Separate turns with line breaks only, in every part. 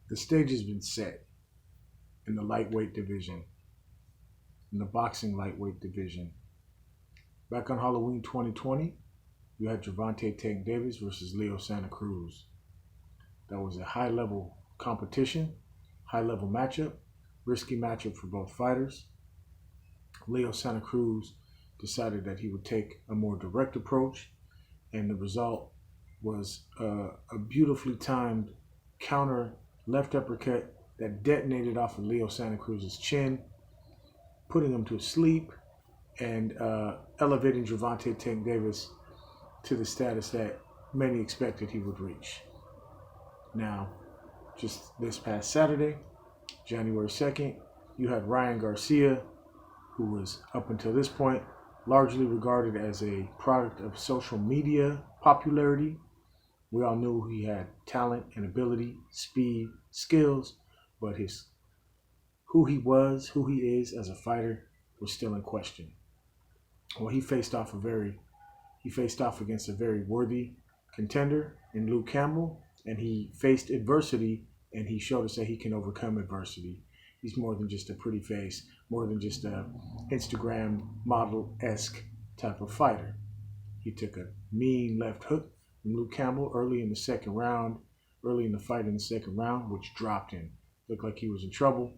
The stage has been set in the lightweight division, in the boxing lightweight division. Back on Halloween 2020, you had Gervonta Tank Davis versus Leo Santa Cruz. That was a high level competition, high level matchup, risky matchup for both fighters. Leo Santa Cruz decided that he would take a more direct approach, and the result was a beautifully timed counter left uppercut that detonated off of Leo Santa Cruz's chin, putting him to sleep and elevating Gervonta Tank Davis to the status that many expected he would reach. Now, just this past Saturday, January 2nd, you had Ryan Garcia, who was up until this point largely regarded as a product of social media popularity. We all knew he had talent and ability, speed, skills, but who he was, who he is as a fighter was still in question. Well, he faced off against a very worthy contender in Luke Campbell, and he faced adversity, and he showed us that he can overcome adversity. He's more than just a pretty face, more than just a Instagram model-esque type of fighter. He took a mean left hook from Luke Campbell early in the fight in the second round, which dropped him. Looked like he was in trouble.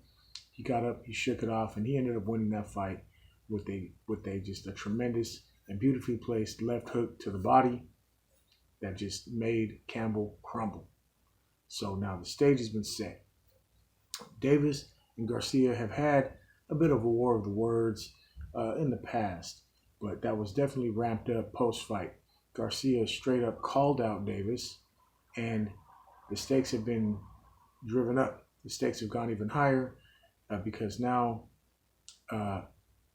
He got up, he shook it off, and he ended up winning that fight with a tremendous and beautifully placed left hook to the body that just made Campbell crumble. So now the stage has been set. Davis and Garcia have had a bit of a war of the words in the past, but that was definitely ramped up post-fight. Garcia straight up called out Davis, and the stakes have been driven up. The stakes have gone even higher because now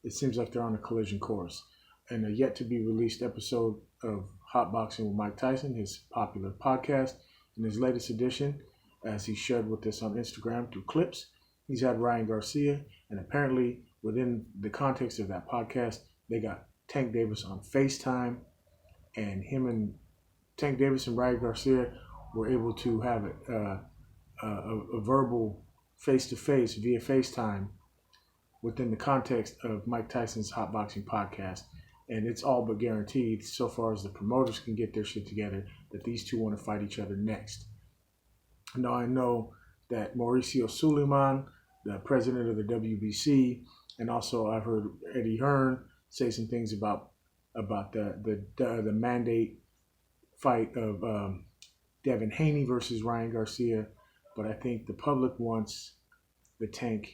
it seems like they're on a collision course. In a yet-to-be-released episode of Hot Boxing with Mike Tyson, his popular podcast, in his latest edition, as he shared with us on Instagram through clips, he's had Ryan Garcia, and apparently within the context of that podcast, they got Tank Davis on FaceTime, and him and Tank Davis and Ryan Garcia were able to have a verbal face-to-face via FaceTime within the context of Mike Tyson's Hot Boxing podcast. And it's all but guaranteed, so far as the promoters can get their shit together, that these two want to fight each other next. Now, I know that Mauricio Suleiman, the president of the WBC, and also I've heard Eddie Hearn say some things about the mandate fight of Devin Haney versus Ryan Garcia, but I think the public wants the Tank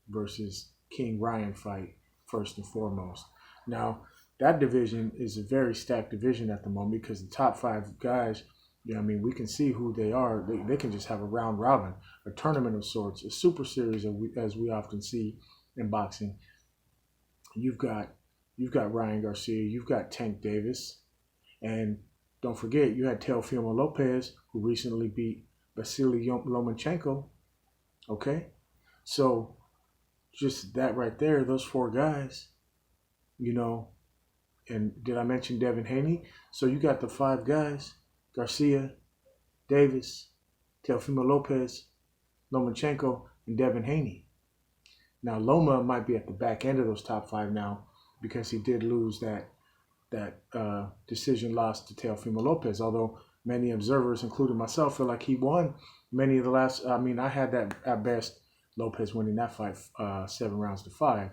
versus King Ryan fight first and foremost. Now, that division is a very stacked division at the moment because the top five guys, we can see who they are. They can just have a round robin, a tournament of sorts, a super series as we often see in boxing. You've got Ryan Garcia, you've got Tank Davis, and don't forget you had Teofimo Lopez, who recently beat Vasily Lomachenko. Okay, so just that right there, those four guys, and did I mention Devin Haney? So you got the five guys: Garcia, Davis, Teofimo Lopez, Lomachenko, and Devin Haney. Now Loma might be at the back end of those top five now because he did lose that decision loss to Teofimo Lopez. Although many observers, including myself, feel like he won many of the last. I had that at best Lopez winning that fight 7-5.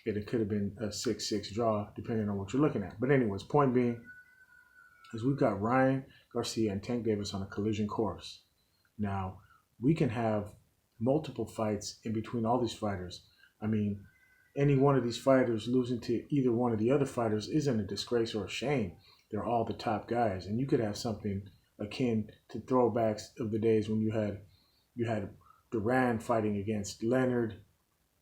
It could have been a 6-6 draw, depending on what you're looking at. But anyways, point being is we've got Ryan Garcia and Tank Davis on a collision course. Now, we can have multiple fights in between all these fighters. Any one of these fighters losing to either one of the other fighters isn't a disgrace or a shame. They're all the top guys. And you could have something akin to throwbacks of the days when you had Duran fighting against Leonard.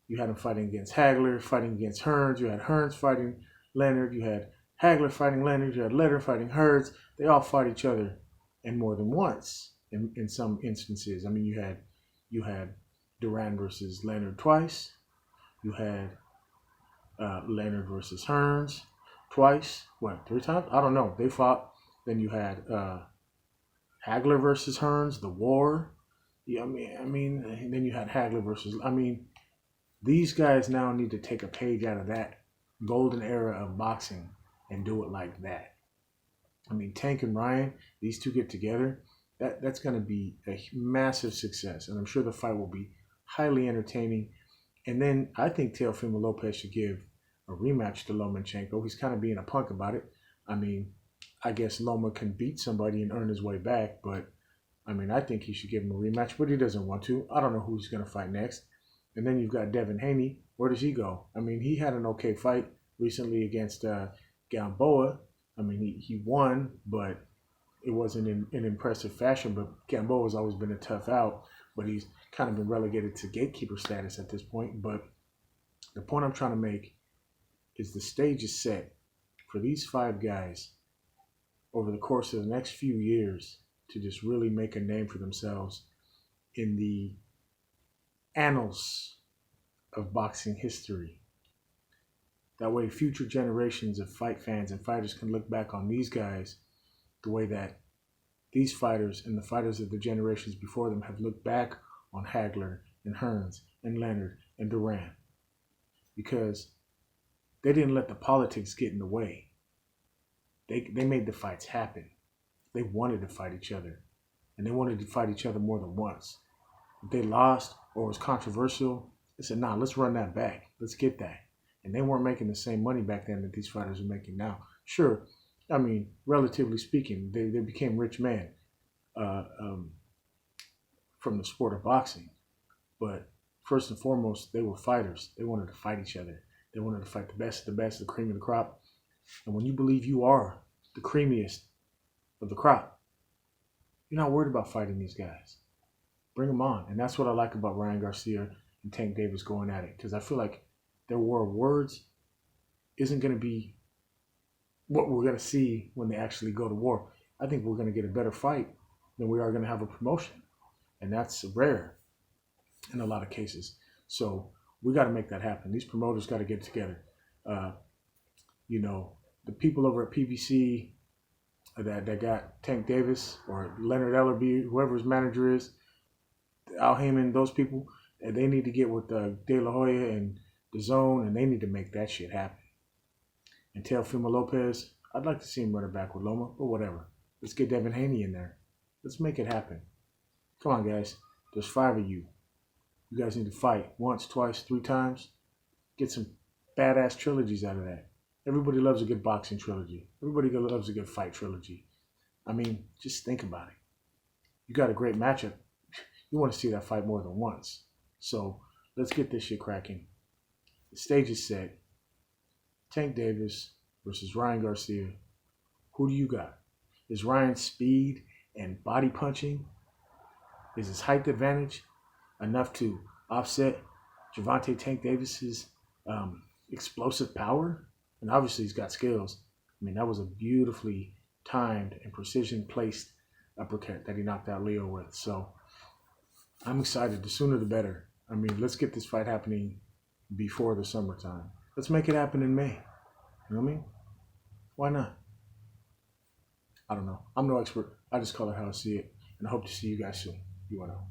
You had him fighting against Hagler, fighting against Hearns. You had Hearns fighting Leonard. You had Hagler fighting Leonard. You had Leonard fighting Hearns. They all fought each other, and more than once in some instances. You had Duran versus Leonard twice. You had Leonard versus Hearns twice. What, 3 times? I don't know. They fought. Then you had Hagler versus Hearns, the war. Yeah, I mean, and then you had Hagler versus. I mean, these guys now need to take a page out of that golden era of boxing and do it like that. I mean, Tank and Ryan, these two get together, that's going to be a massive success, and I'm sure the fight will be highly entertaining. And then I think Teofimo Lopez should give a rematch to Lomachenko. He's kind of being a punk about it. I mean, I guess Loma can beat somebody and earn his way back, but I mean, I think he should give him a rematch, but he doesn't want to. I don't know who he's going to fight next. And then you've got Devin Haney. Where does he go? I mean, he had an okay fight recently against Gamboa. I mean, he won, but it wasn't in impressive fashion. But Gamboa's always been a tough out, but he's kind of been relegated to gatekeeper status at this point. But the point I'm trying to make is the stage is set for these five guys over the course of the next few years to just really make a name for themselves in the annals of boxing history. That way, future generations of fight fans and fighters can look back on these guys the way that these fighters and the fighters of the generations before them have looked back on Hagler and Hearns and Leonard and Duran, because they didn't let the politics get in the way. They made the fights happen. They wanted to fight each other, and they wanted to fight each other more than once. If they lost or was controversial, they said, nah, let's run that back. Let's get that. And they weren't making the same money back then that these fighters are making now. Sure, I mean, relatively speaking, they became rich men uh, um, from the sport of boxing. But first and foremost, they were fighters. They wanted to fight each other. They wanted to fight the best, the cream of the crop. And when you believe you are the creamiest of the crop, you're not worried about fighting these guys. Bring them on. And that's what I like about Ryan Garcia and Tank Davis going at it. Because I feel like their war of words isn't going to be what we're going to see when they actually go to war. I think we're going to get a better fight than we are going to have a promotion. And that's rare in a lot of cases. So we got to make that happen. These promoters got to get together. You know, the people over at PBC that got Tank Davis or Leonard Ellerby, whoever his manager is, Al Heyman, those people, they need to get with De La Hoya and the Zone, and they need to make that shit happen. And Teofimo Lopez, I'd like to see him run it back with Loma, but whatever. Let's get Devin Haney in there. Let's make it happen. Come on, guys. There's 5 of you. You guys need to fight once, twice, 3 times. Get some badass trilogies out of that. Everybody loves a good boxing trilogy. Everybody loves a good fight trilogy. I mean, just think about it. You got a great matchup. You want to see that fight more than once. So let's get this shit cracking. The stage is set. Tank Davis versus Ryan Garcia. Who do you got? Is Ryan's speed and body punching, is his height advantage enough to offset Gervonta Tank Davis's explosive power? And obviously he's got skills. I mean, that was a beautifully timed and precision placed uppercut that he knocked out Leo with. So I'm excited. The sooner the better. I mean, let's get this fight happening before the summertime. Let's make it happen in May. You know what I mean? Why not? I don't know. I'm no expert. I just call it how I see it. And I hope to see you guys soon. You want to know.